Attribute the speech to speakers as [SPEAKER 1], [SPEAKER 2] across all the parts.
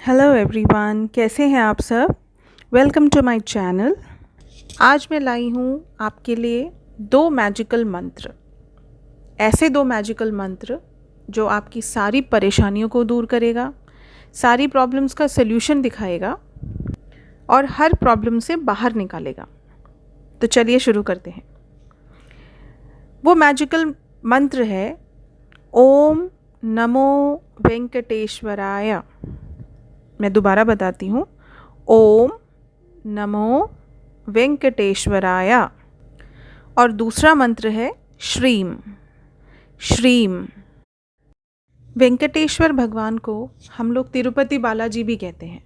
[SPEAKER 1] Hello everyone, कैसे हैं आप सब। Welcome to my channel. आज मैं लाई हूँ आपके लिए दो मैजिकल मंत्र। ऐसे दो मैजिकल मंत्र जो आपकी सारी परेशानियों को दूर करेगा, सारी प्रॉब्लम्स का सल्यूशन दिखाएगा और हर प्रॉब्लम से बाहर निकालेगा। तो चलिए शुरू करते हैं। वो मैजिकल मंत्र है ओम नमो वेंकटेश्वराय। मैं दोबारा बताती हूँ, ओम नमो वेंकटेश्वराय। और दूसरा मंत्र है श्रीम। श्रीम वेंकटेश्वर भगवान को हम लोग तिरुपति बालाजी भी कहते हैं।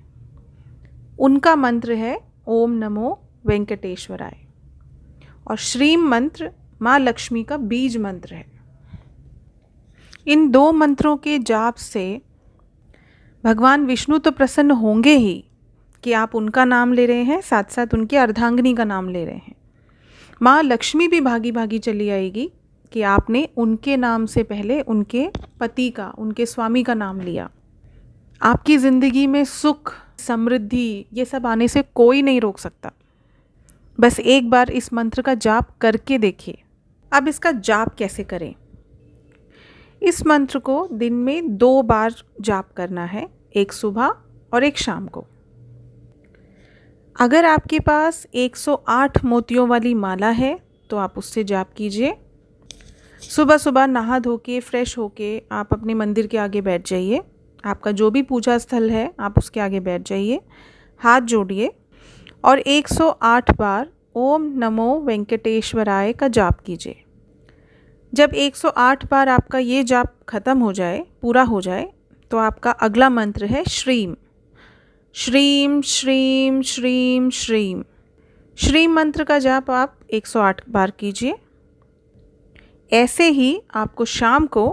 [SPEAKER 1] उनका मंत्र है ओम नमो वेंकटेश्वराय। और श्रीम मंत्र माँ लक्ष्मी का बीज मंत्र है। इन दो मंत्रों के जाप से भगवान विष्णु तो प्रसन्न होंगे ही कि आप उनका नाम ले रहे हैं, साथ साथ उनकी अर्धांगिनी का नाम ले रहे हैं। माँ लक्ष्मी भी भागी भागी चली आएगी कि आपने उनके नाम से पहले उनके पति का, उनके स्वामी का नाम लिया। आपकी ज़िंदगी में सुख, समृद्धि, ये सब आने से कोई नहीं रोक सकता। बस एक बार इस मंत्र का जाप करके देखिए। अब इसका जाप कैसे करें। इस मंत्र को दिन में 2 बार जाप करना है, एक सुबह और एक शाम को। अगर आपके पास 108 मोतियों वाली माला है तो आप उससे जाप कीजिए। सुबह सुबह नहा धो के फ्रेश होके आप अपने मंदिर के आगे बैठ जाइए। आपका जो भी पूजा स्थल है आप उसके आगे बैठ जाइए, हाथ जोड़िए और 108 बार ओम नमो वेंकटेश्वराय का जाप कीजिए। जब 108 बार आपका ये जाप खत्म हो जाए, पूरा हो जाए, तो आपका अगला मंत्र है श्रीम। श्रीम श्रीम श्रीम श्रीम। श्रीम मंत्र का जाप आप 108 बार कीजिए। ऐसे ही आपको शाम को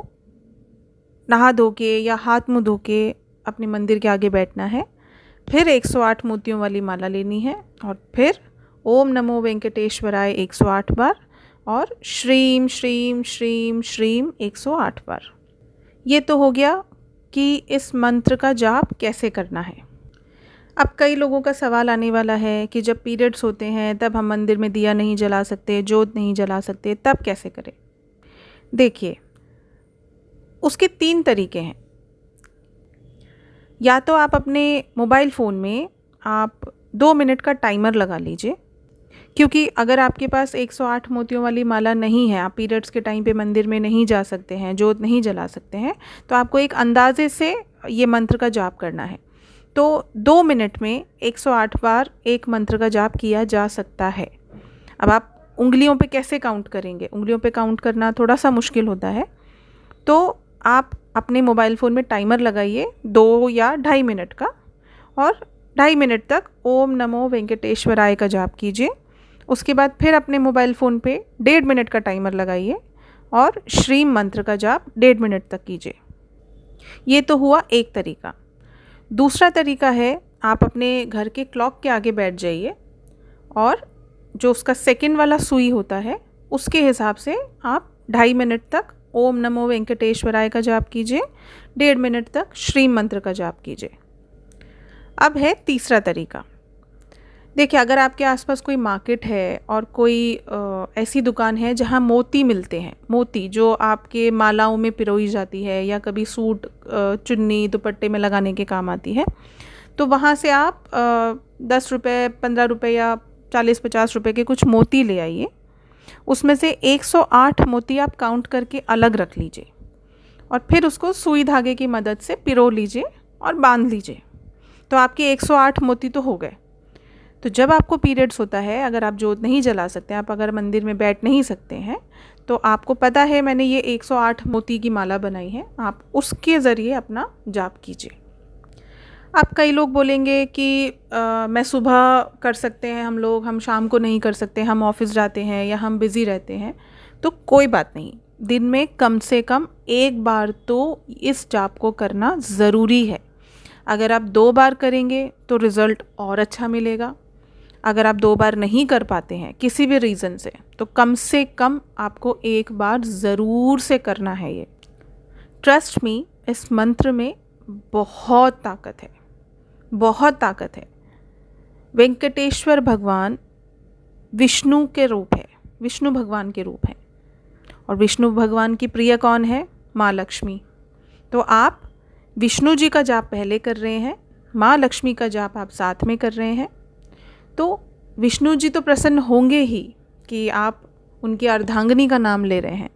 [SPEAKER 1] नहा धो के या हाथ मुँह धो के अपने मंदिर के आगे बैठना है। फिर 108 मोतियों वाली माला लेनी है और फिर ओम नमो वेंकटेश्वराय 108 बार और श्रीम श्रीम श्रीम श्रीम 108 बार। ये तो हो गया कि इस मंत्र का जाप कैसे करना है। अब कई लोगों का सवाल आने वाला है कि जब पीरियड्स होते हैं तब हम मंदिर में दिया नहीं जला सकते, जोत नहीं जला सकते, तब कैसे करें। देखिए, उसके 3 तरीके हैं। या तो आप अपने मोबाइल फ़ोन में आप 2 मिनट का टाइमर लगा लीजिए, क्योंकि अगर आपके पास 108 मोतियों वाली माला नहीं है, आप पीरियड्स के टाइम पे मंदिर में नहीं जा सकते हैं, जोत नहीं जला सकते हैं, तो आपको एक अंदाज़े से ये मंत्र का जाप करना है। तो 2 मिनट में 108 बार एक मंत्र का जाप किया जा सकता है। अब आप उंगलियों पे कैसे काउंट करेंगे, उंगलियों पे काउंट करना थोड़ा सा मुश्किल होता है। तो आप अपने मोबाइल फ़ोन में टाइमर लगाइए 2 या 2.5 मिनट का, और 2.5 मिनट तक ओम नमो वेंकटेश्वराय का जाप कीजिए। उसके बाद फिर अपने मोबाइल फ़ोन पे 1.5 मिनट का टाइमर लगाइए और श्रीम मंत्र का जाप 1.5 मिनट तक कीजिए। ये तो हुआ एक तरीका। दूसरा तरीका है, आप अपने घर के क्लॉक के आगे बैठ जाइए और जो उसका सेकंड वाला सुई होता है उसके हिसाब से आप 2.5 मिनट तक ओम नमो वेंकटेश्वराय का जाप कीजिए, 1.5 मिनट तक श्रीम मंत्र का जाप कीजिए। अब है तीसरा तरीका। देखिए, अगर आपके आसपास कोई मार्केट है और कोई ऐसी दुकान है जहाँ मोती मिलते हैं, मोती जो आपके मालाओं में पिरोई जाती है या कभी सूट, चुन्नी, दुपट्टे में लगाने के काम आती है, तो वहाँ से आप 10 रुपये, 15 रुपये या 40-50 रुपये के कुछ मोती ले आइए। उसमें से 108 मोती आप काउंट करके अलग रख लीजिए और फिर उसको सुई धागे की मदद से पिरो लीजिए और बांध लीजिए। तो आपके 108 मोती तो हो गए। तो जब आपको पीरियड्स होता है, अगर आप जोत नहीं जला सकते, आप अगर मंदिर में बैठ नहीं सकते हैं, तो आपको पता है मैंने ये 108 मोती की माला बनाई है, आप उसके ज़रिए अपना जाप कीजिए। अब कई लोग बोलेंगे कि मैं सुबह कर सकते हैं हम शाम को नहीं कर सकते, हम ऑफिस जाते हैं या हम बिज़ी रहते हैं। तो कोई बात नहीं, दिन में कम से कम एक बार तो इस जाप को करना ज़रूरी है। अगर आप 2 बार करेंगे तो रिज़ल्ट और अच्छा मिलेगा। अगर आप 2 बार नहीं कर पाते हैं किसी भी रीज़न से, तो कम से कम आपको एक बार ज़रूर से करना है ये। ट्रस्ट मी, इस मंत्र में बहुत ताकत है। बहुत ताकत है। वेंकटेश्वर भगवान विष्णु के रूप है, विष्णु भगवान के रूप है, और विष्णु भगवान की प्रिय कौन है? माँ लक्ष्मी। तो आप विष्णु जी का जाप पहले कर रहे हैं, माँ लक्ष्मी का जाप आप साथ में कर रहे हैं, तो विष्णु जी तो प्रसन्न होंगे ही कि आप उनकी अर्धांगिनी का नाम ले रहे हैं,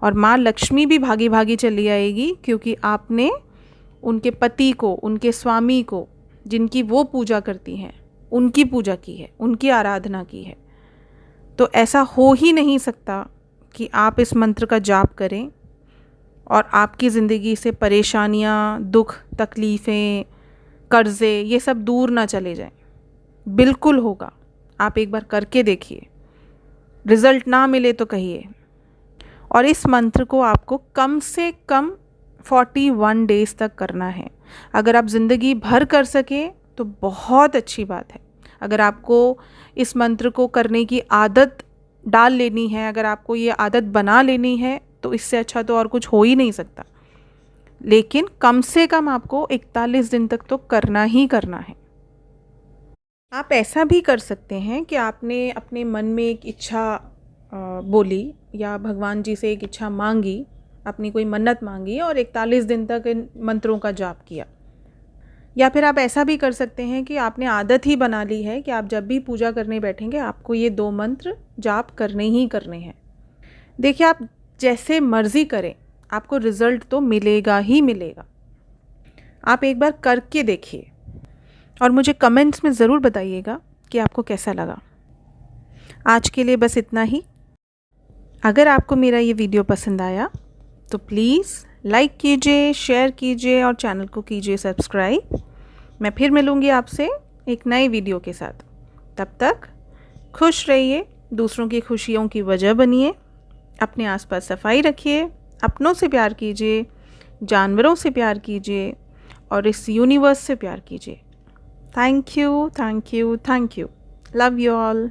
[SPEAKER 1] और माँ लक्ष्मी भी भागी भागी चली आएगी क्योंकि आपने उनके पति को, उनके स्वामी को, जिनकी वो पूजा करती हैं, उनकी पूजा की है, उनकी आराधना की है। तो ऐसा हो ही नहीं सकता कि आप इस मंत्र का जाप करें और आपकी ज़िंदगी से परेशानियाँ, दुख, तकलीफ़ें, कर्ज़े ये सब दूर ना चले जाएं। बिल्कुल होगा, आप एक बार करके देखिए, रिज़ल्ट ना मिले तो कहिए। और इस मंत्र को आपको कम से कम 41 डेज़ तक करना है। अगर आप ज़िंदगी भर कर सकें तो बहुत अच्छी बात है। अगर आपको इस मंत्र को करने की आदत डाल लेनी है, अगर आपको ये आदत बना लेनी है, तो इससे अच्छा तो और कुछ हो ही नहीं सकता। लेकिन कम से कम आपको 41 दिन तक तो करना ही करना है। आप ऐसा भी कर सकते हैं कि आपने अपने मन में एक इच्छा बोली या भगवान जी से एक इच्छा मांगी, अपनी कोई मन्नत मांगी और 41 दिन तक इन मंत्रों का जाप किया। या फिर आप ऐसा भी कर सकते हैं कि आपने आदत ही बना ली है कि आप जब भी पूजा करने बैठेंगे आपको ये 2 मंत्र जाप करने ही करने हैं। देखिए, आप जैसे मर्ज़ी करें, आपको रिज़ल्ट तो मिलेगा ही मिलेगा। आप एक बार करके देखिए और मुझे कमेंट्स में ज़रूर बताइएगा कि आपको कैसा लगा। आज के लिए बस इतना ही। अगर आपको मेरा ये वीडियो पसंद आया तो प्लीज़ लाइक कीजिए, शेयर कीजिए और चैनल को कीजिए सब्सक्राइब। मैं फिर मिलूँगी आपसे एक नए वीडियो के साथ। तब तक खुश रहिए, दूसरों की खुशियों की वजह बनिए, अपने आसपास सफाई रखिए, अपनों से प्यार कीजिए, जानवरों से प्यार कीजिए और इस यूनिवर्स से प्यार कीजिए। Thank you, thank you, thank you. Love you all.